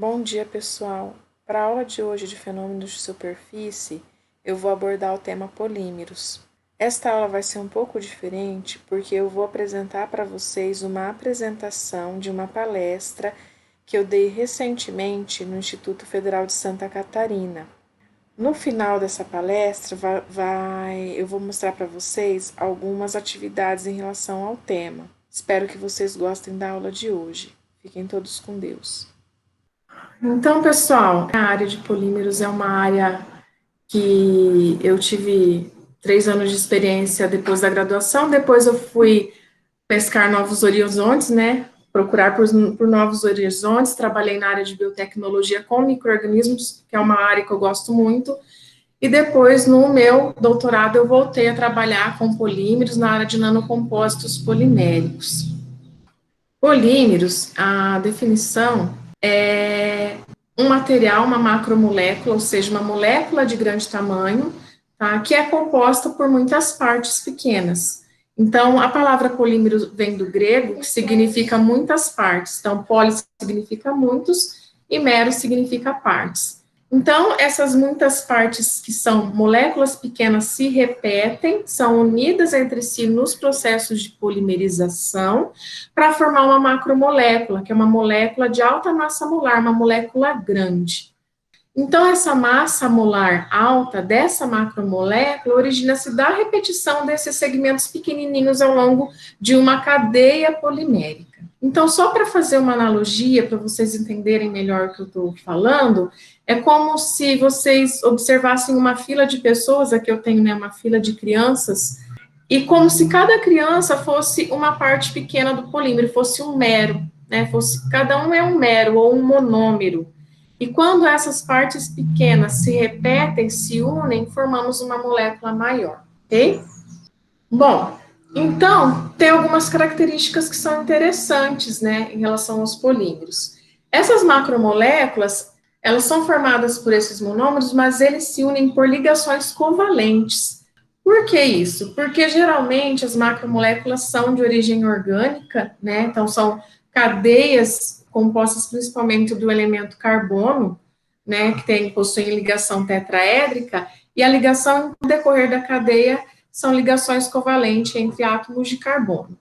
Bom dia, pessoal. Para a aula de hoje de fenômenos de superfície, eu vou abordar o tema polímeros. Esta aula vai ser um pouco diferente porque eu vou apresentar para vocês uma apresentação de uma palestra que eu dei recentemente no Instituto Federal de Santa Catarina. No final dessa palestra, eu vou mostrar para vocês algumas atividades em relação ao tema. Espero que vocês gostem da aula de hoje. Fiquem todos com Deus. Então, pessoal, a área de polímeros é uma área que eu tive 3 anos de experiência depois da graduação, depois eu fui pescar novos horizontes, né? Procurar por novos horizontes, trabalhei na área de biotecnologia com micro-organismos, que é uma área que eu gosto muito, e depois, no meu doutorado, eu voltei a trabalhar com polímeros na área de nanocompósitos poliméricos. Polímeros, a definição é um material, uma macromolécula, ou seja, uma molécula de grande tamanho, tá, que é composta por muitas partes pequenas. Então, a palavra polímero vem do grego, que significa muitas partes. Então, poli significa muitos e mero significa partes. Então, essas muitas partes que são moléculas pequenas se repetem, são unidas entre si nos processos de polimerização para formar uma macromolécula, que é uma molécula de alta massa molar, uma molécula grande. Então, essa massa molar alta dessa macromolécula origina-se da repetição desses segmentos pequenininhos ao longo de uma cadeia polimérica. Então, só para fazer uma analogia, para vocês entenderem melhor o que eu estou falando, é como se vocês observassem uma fila de pessoas, aqui eu tenho, né, uma fila de crianças, e como se cada criança fosse uma parte pequena do polímero, fosse um mero, né, cada um é um mero ou um monômero. E quando essas partes pequenas se repetem, se unem, formamos uma molécula maior, ok? Bom, então, tem algumas características que são interessantes, né, em relação aos polímeros. Essas macromoléculas, elas são formadas por esses monômeros, mas eles se unem por ligações covalentes. Por que isso? Porque geralmente as macromoléculas são de origem orgânica, né, então são cadeias compostas principalmente do elemento carbono, né, que possuem ligação tetraédrica, e a ligação no decorrer da cadeia são ligações covalentes entre átomos de carbono.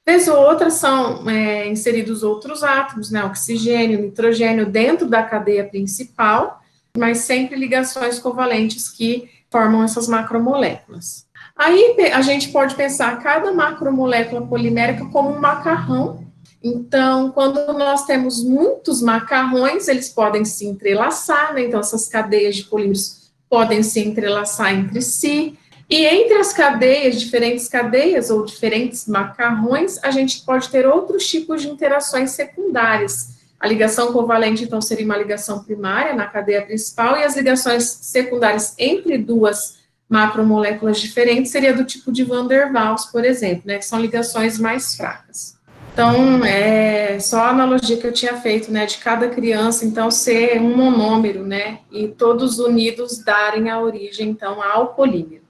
Vez ou outra são inseridos outros átomos, né, oxigênio, nitrogênio, dentro da cadeia principal, mas sempre ligações covalentes que formam essas macromoléculas. Aí a gente pode pensar cada macromolécula polimérica como um macarrão. Então, quando nós temos muitos macarrões, eles podem se entrelaçar, né? Então, essas cadeias de polímeros podem se entrelaçar entre si. E entre as cadeias, diferentes cadeias ou diferentes macarrões, a gente pode ter outros tipos de interações secundárias. A ligação covalente, então, seria uma ligação primária na cadeia principal, e as ligações secundárias entre duas macromoléculas diferentes seria do tipo de Van der Waals, por exemplo, né? Que são ligações mais fracas. Então, é só a analogia que eu tinha feito, né, de cada criança, então, ser um monômero, né, e todos unidos darem a origem, então, ao polímero.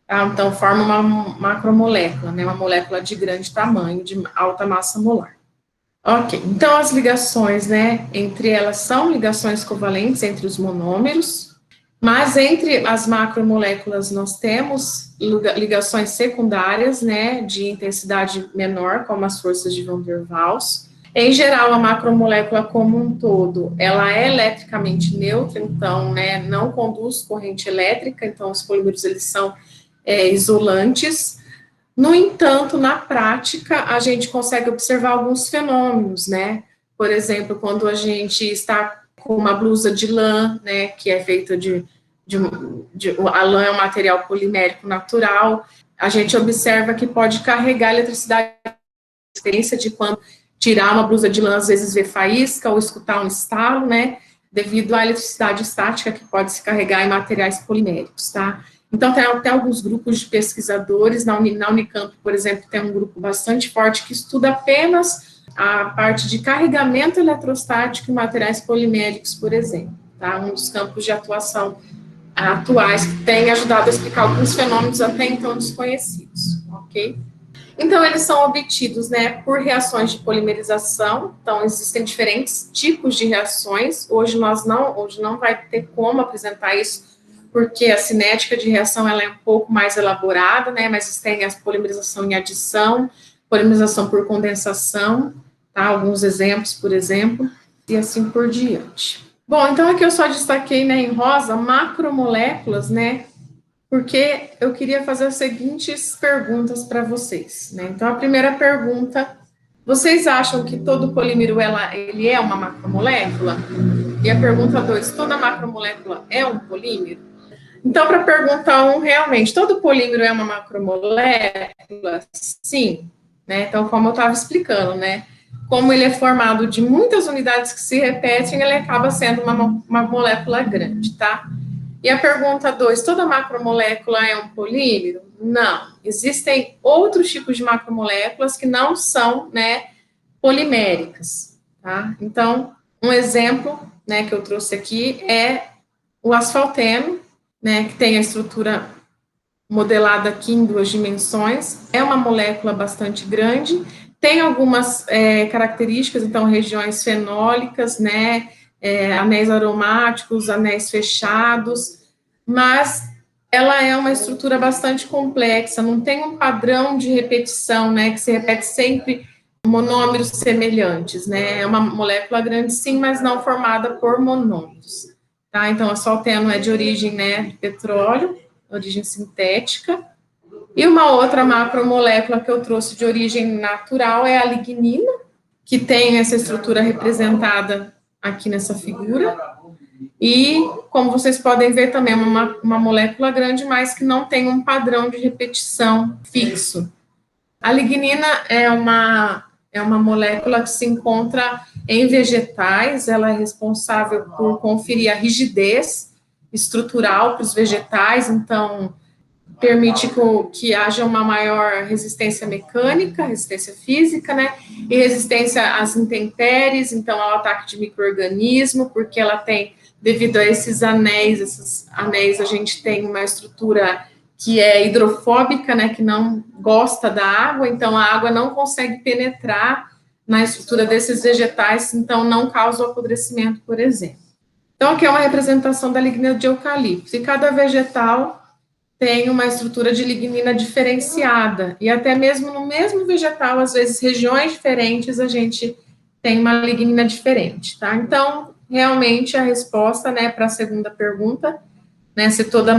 Tá? Então, forma uma macromolécula, né, uma molécula de grande tamanho, de alta massa molar. Ok, então, as ligações, né, entre elas são ligações covalentes entre os monômeros, mas entre as macromoléculas nós temos ligações secundárias, né, de intensidade menor, como as forças de Van der Waals. Em geral, a macromolécula como um todo, ela é eletricamente neutra, então, né, não conduz corrente elétrica, então os polímeros, eles são isolantes. No entanto, na prática, a gente consegue observar alguns fenômenos, né, por exemplo, quando a gente está com uma blusa de lã, né, que é feita a lã é um material polimérico natural, a gente observa que pode carregar eletricidade, a experiência de quando tirar uma blusa de lã, às vezes ver faísca ou escutar um estalo, né, devido à eletricidade estática que pode se carregar em materiais poliméricos, tá? Então, tem até alguns grupos de pesquisadores, na Unicamp, por exemplo, tem um grupo bastante forte que estuda apenas a parte de carregamento eletrostático em materiais poliméricos, por exemplo, tá? Um dos campos de atuação atuais que tem ajudado a explicar alguns fenômenos até então desconhecidos, ok? Então, eles são obtidos, né, por reações de polimerização. Então, existem diferentes tipos de reações. Hoje não vai ter como apresentar isso, porque a cinética de reação ela é um pouco mais elaborada, né, mas tem a polimerização em adição, polimerização por condensação, tá? Alguns exemplos, por exemplo, e assim por diante. Bom, então aqui eu só destaquei, né, em rosa, macromoléculas, né, porque eu queria fazer as seguintes perguntas para vocês, né? Então, a primeira pergunta, vocês acham que todo polímero ele é uma macromolécula? E a pergunta 2, toda macromolécula é um polímero? Então, para a pergunta 1, realmente, todo polímero é uma macromolécula? Sim, né? Então, como eu estava explicando, né? Como ele é formado de muitas unidades que se repetem, ele acaba sendo uma molécula grande, tá? E a pergunta 2, toda macromolécula é um polímero? Não. Existem outros tipos de macromoléculas que não são, né, poliméricas, tá? Então, um exemplo, né, que eu trouxe aqui é o asfalteno, né, que tem a estrutura modelada aqui em 2 dimensões, é uma molécula bastante grande, tem algumas características, então, regiões fenólicas, né, anéis aromáticos, anéis fechados, mas ela é uma estrutura bastante complexa, não tem um padrão de repetição, né, que se repete sempre monômeros semelhantes, né, é uma molécula grande sim, mas não formada por monômeros, tá, então a solteno é de origem, né, de petróleo, origem sintética, e uma outra macromolécula que eu trouxe de origem natural é a lignina, que tem essa estrutura representada aqui nessa figura, e, como vocês podem ver, também é uma molécula grande, mas que não tem um padrão de repetição fixo. A lignina é uma molécula que se encontra em vegetais, ela é responsável por conferir a rigidez estrutural para os vegetais, então permite que haja uma maior resistência mecânica, resistência física, né, e resistência às intempéries, então ao ataque de micro-organismo, porque ela tem, devido a esses anéis a gente tem uma estrutura que é hidrofóbica, né, que não gosta da água, então a água não consegue penetrar na estrutura desses vegetais, então não causa o apodrecimento, por exemplo. Então aqui é uma representação da lignina de eucalipto, e cada vegetal tem uma estrutura de lignina diferenciada, e até mesmo no mesmo vegetal, às vezes, regiões diferentes, a gente tem uma lignina diferente, tá? Então, realmente, a resposta, né, para a segunda pergunta, né, se toda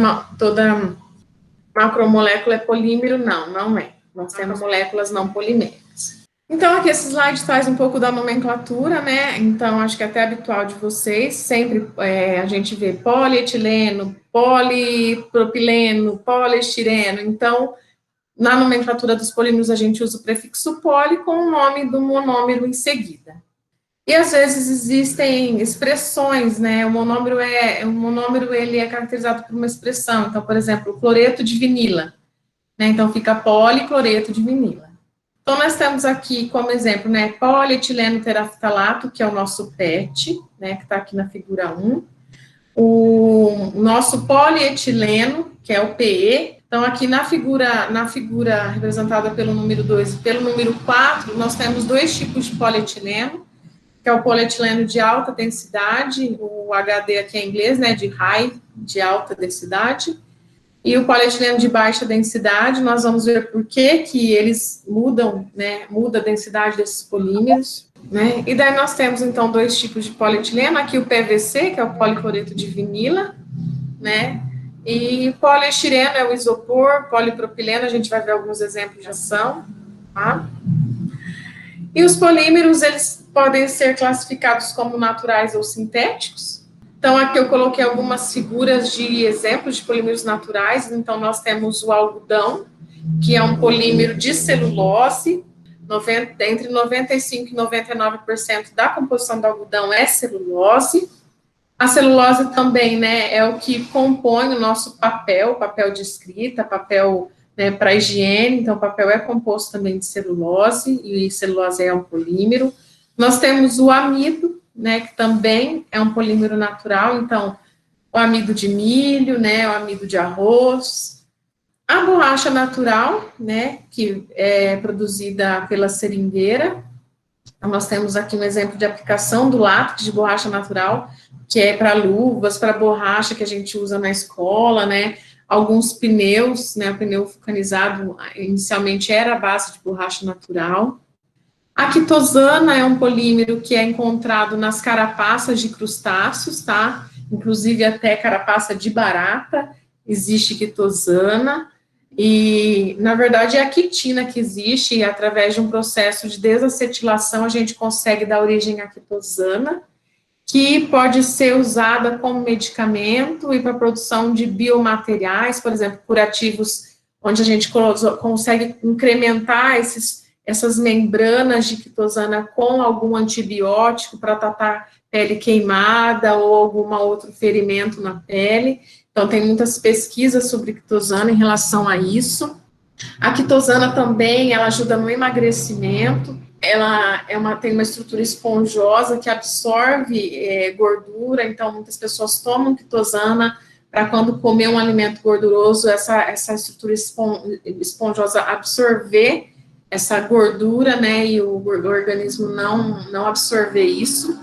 macromolécula é polímero, não é. Nós temos moléculas não poliméricas. Então, aqui esse slide traz um pouco da nomenclatura, né? Então, acho que é até habitual de vocês, sempre a gente vê polietileno, polipropileno, poliestireno. Então, na nomenclatura dos polímeros, a gente usa o prefixo poli com o nome do monômero em seguida. E, às vezes, existem expressões, né? O monômero ele é caracterizado por uma expressão. Então, por exemplo, cloreto de vinila, né? Então, fica policloreto de vinila. Então, nós temos aqui como exemplo, né, polietileno teraftalato, que é o nosso PET, né, que está aqui na figura 1. O nosso polietileno, que é o PE. Então, aqui na figura representada pelo número 2 e pelo número 4, nós temos 2 tipos de polietileno, que é o polietileno de alta densidade, o HD aqui é em inglês, né, de high, de alta densidade, e o polietileno de baixa densidade. Nós vamos ver por que eles mudam, né, muda a densidade desses polímeros, né, e daí nós temos, então, 2 tipos de polietileno, aqui o PVC, que é o policloreto de vinila, né, e poliestireno é o isopor, polipropileno, a gente vai ver alguns exemplos de ação, tá? E os polímeros, eles podem ser classificados como naturais ou sintéticos. Então, aqui eu coloquei algumas figuras de exemplos de polímeros naturais. Então, nós temos o algodão, que é um polímero de celulose, entre 95% e 99% da composição do algodão é celulose. A celulose também, né, é o que compõe o nosso papel de escrita, papel, né, para higiene. Então, o papel é composto também de celulose, e celulose é um polímero. Nós temos o amido, né, que também é um polímero natural, então, o amido de milho, né, o amido de arroz. A borracha natural, né, que é produzida pela seringueira. Então, nós temos aqui um exemplo de aplicação do látex de borracha natural, que é para luvas, para borracha que a gente usa na escola, né, alguns pneus, né, o pneu vulcanizado inicialmente era a base de borracha natural. A quitosana é um polímero que é encontrado nas carapaças de crustáceos, tá? Inclusive até carapaça de barata, existe quitosana. E, na verdade, é a quitina que existe, e através de um processo de desacetilação, a gente consegue dar origem à quitosana, que pode ser usada como medicamento e para produção de biomateriais, por exemplo, curativos, onde a gente consegue incrementar essas membranas de quitosana com algum antibiótico para tratar pele queimada ou algum outro ferimento na pele. Então, tem muitas pesquisas sobre quitosana em relação a isso. A quitosana também, ela ajuda no emagrecimento, ela tem uma estrutura esponjosa que absorve gordura, então muitas pessoas tomam quitosana para quando comer um alimento gorduroso, essa estrutura esponjosa absorver essa gordura, né, e o organismo não absorver isso.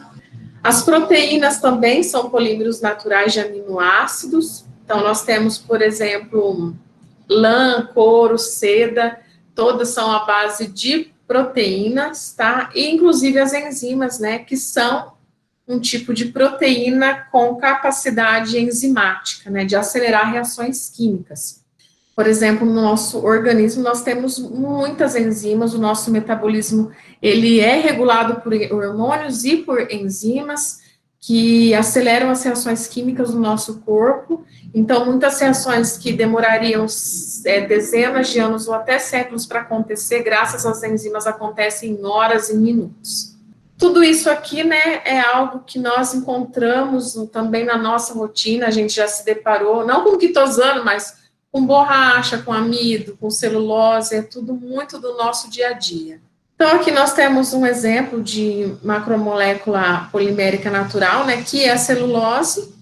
As proteínas também são polímeros naturais de aminoácidos, então nós temos, por exemplo, lã, couro, seda, todas são à base de proteínas, tá? E inclusive as enzimas, né, que são um tipo de proteína com capacidade enzimática, né, de acelerar reações químicas. Por exemplo, no nosso organismo nós temos muitas enzimas, o nosso metabolismo, ele é regulado por hormônios e por enzimas que aceleram as reações químicas do nosso corpo. Então, muitas reações que demorariam dezenas de anos ou até séculos para acontecer, graças às enzimas, acontecem em horas e minutos. Tudo isso aqui, né, é algo que nós encontramos também na nossa rotina, a gente já se deparou, não com quitosano, mas com borracha, com amido, com celulose, é tudo muito do nosso dia a dia. Então, aqui nós temos um exemplo de macromolécula polimérica natural, né, que é a celulose.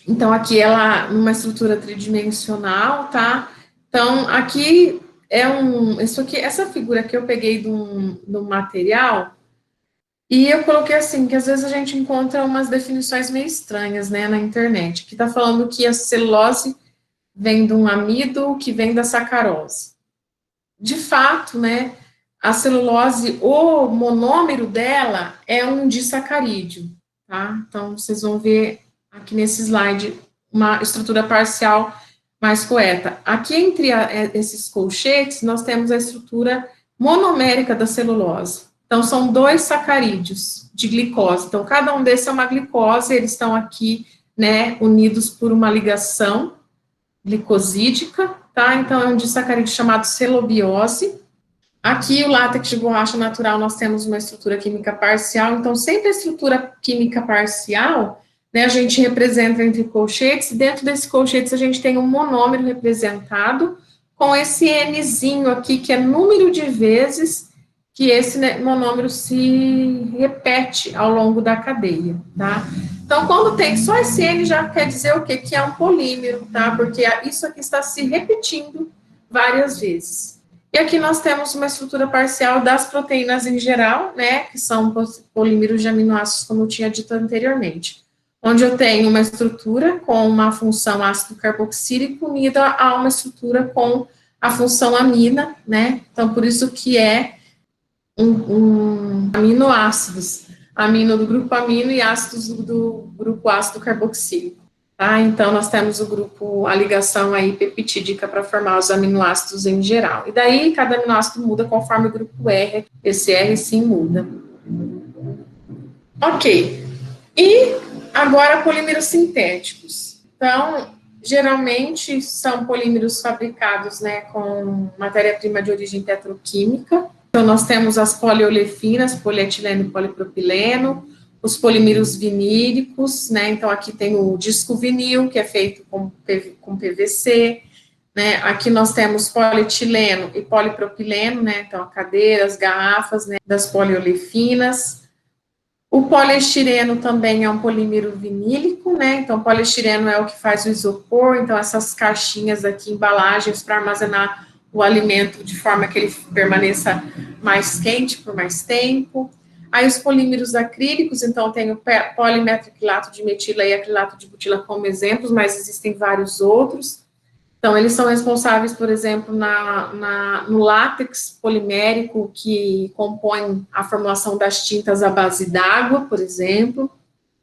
Então, aqui ela, numa estrutura tridimensional, tá? Então, aqui essa figura que eu peguei do material, e eu coloquei assim, que às vezes a gente encontra umas definições meio estranhas, né, na internet, que tá falando que a celulose vem de um amido que vem da sacarose. De fato, né, a celulose, o monômero dela é um disacarídeo, tá? Então, vocês vão ver aqui nesse slide uma estrutura parcial mais correta. Aqui entre esses colchetes, nós temos a estrutura monomérica da celulose. Então, são 2 sacarídeos de glicose. Então, cada um desses é uma glicose, eles estão aqui, né, unidos por uma ligação glicosídica, tá? Então, é um disacarídeo chamado celobiose. Aqui, o látex de borracha natural, nós temos uma estrutura química parcial, então, sempre a estrutura química parcial, né, a gente representa entre colchetes, e dentro desses colchetes a gente tem um monômero representado com esse Nzinho aqui, que é número de vezes que esse monômero se repete ao longo da cadeia, tá? Então, quando tem só esse N, já quer dizer o quê? Que é um polímero, tá? Porque isso aqui está se repetindo várias vezes. E aqui nós temos uma estrutura parcial das proteínas em geral, né? Que são polímeros de aminoácidos, como eu tinha dito anteriormente. Onde eu tenho uma estrutura com uma função ácido carboxílico unida a uma estrutura com a função amina, né? Então, por isso que é aminoácidos, amino do grupo amino e ácidos do grupo ácido carboxílico, tá? Então, nós temos a ligação aí peptídica para formar os aminoácidos em geral. E daí, cada aminoácido muda conforme o grupo R, esse R sim muda. Ok. E agora, polímeros sintéticos. Então, geralmente, são polímeros fabricados, né, com matéria-prima de origem petroquímica. Então, nós temos as poliolefinas, polietileno e polipropileno, os polímeros vinílicos, né, então aqui tem o disco vinil, que é feito com PVC, né, aqui nós temos polietileno e polipropileno, né, então cadeiras, garrafas, né, das poliolefinas, O poliestireno também é um polímero vinílico, né? Então, o poliestireno é o que faz o isopor, então essas caixinhas aqui, embalagens para armazenar o alimento de forma que ele permaneça mais quente por mais tempo. Aí os polímeros acrílicos, então tem o polimetrilato de metila e acrilato de butila como exemplos, mas existem vários outros. Então, eles são responsáveis, por exemplo, no látex polimérico, que compõe a formulação das tintas à base d'água, por exemplo.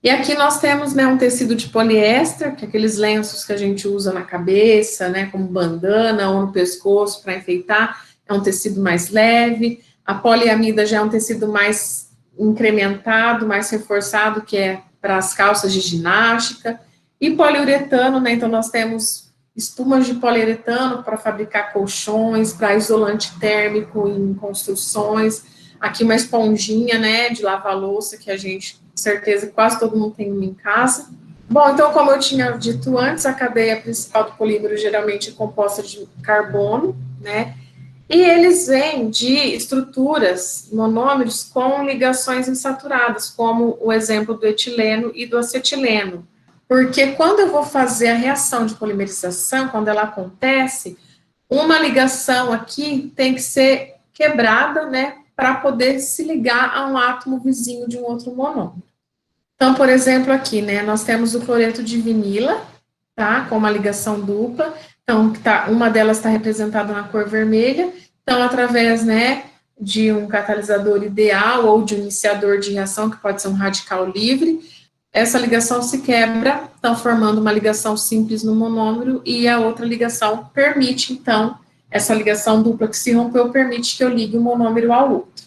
E aqui nós temos, né, um tecido de poliéster, que é aqueles lenços que a gente usa na cabeça, né, como bandana ou no pescoço para enfeitar, é um tecido mais leve. A poliamida já é um tecido mais incrementado, mais reforçado, que é para as calças de ginástica. E poliuretano, né, então nós temos espumas de poliuretano para fabricar colchões, para isolante térmico em construções. Aqui uma esponjinha, né, de lavar louça, que a gente, com certeza, quase todo mundo tem uma em casa. Bom, então, como eu tinha dito antes, a cadeia principal do polímero geralmente é composta de carbono, né, e eles vêm de estruturas, monômeros, com ligações insaturadas, como o exemplo do etileno e do acetileno. Porque quando eu vou fazer a reação de polimerização, quando ela acontece, uma ligação aqui tem que ser quebrada, né, para poder se ligar a um átomo vizinho de um outro monômero. Então, por exemplo, aqui, né, nós temos o cloreto de vinila, tá, com uma ligação dupla, então, uma delas está representada na cor vermelha, então, através, né, de um catalisador ideal ou de um iniciador de reação, que pode ser um radical livre, essa ligação se quebra, então formando uma ligação simples no monômero, e a outra ligação permite, então, essa ligação dupla que se rompeu permite que eu ligue um monômero ao outro.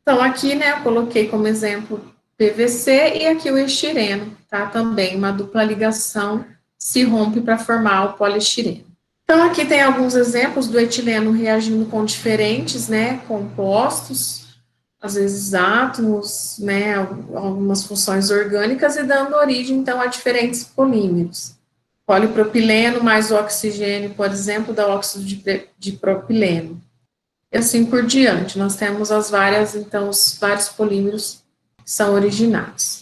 Então, aqui, né, eu coloquei como exemplo PVC e aqui o estireno, tá? Também uma dupla ligação se rompe para formar o poliestireno. Então, aqui tem alguns exemplos do etileno reagindo com diferentes, né, compostos, às vezes átomos, né, algumas funções orgânicas e dando origem, então, a diferentes polímeros. Polipropileno mais o oxigênio, por exemplo, dá óxido de propileno. E assim por diante, nós temos as várias, então, os vários polímeros que são originados.